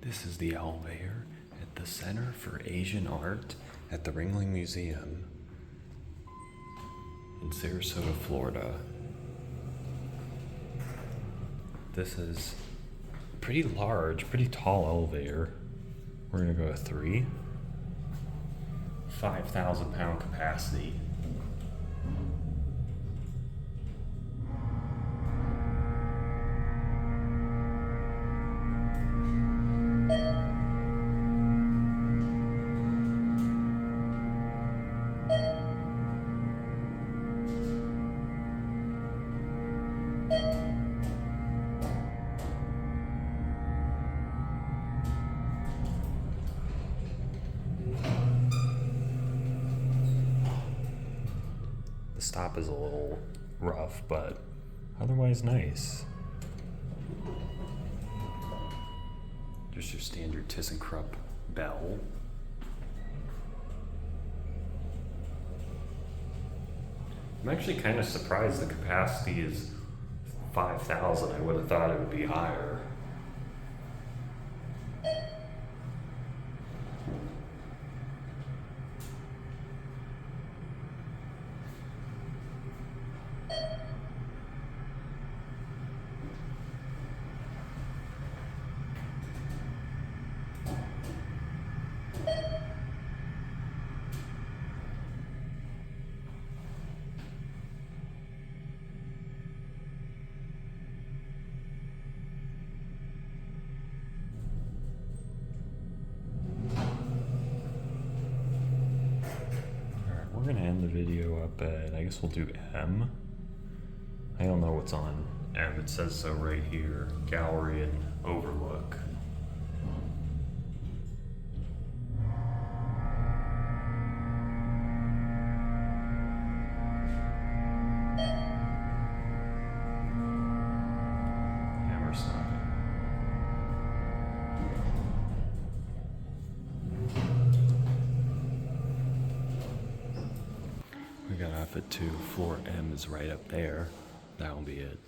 This is the elevator at the Center for Asian Art at the Ringling Museum in Sarasota, Florida. This is a pretty large, pretty tall elevator. We're gonna go to 3. 5,000 pound capacity. The stop is a little rough, but otherwise nice. Just your standard ThyssenKrupp bell. I'm actually kind of surprised the capacity is 5,000. I would have thought it would be higher. We're gonna end the video up at, I guess we'll do M. I don't know what's on M. It says so right here. Gallery and overlook. Hammer stopping. We got off at 2. Floor M is right up there. That'll be it.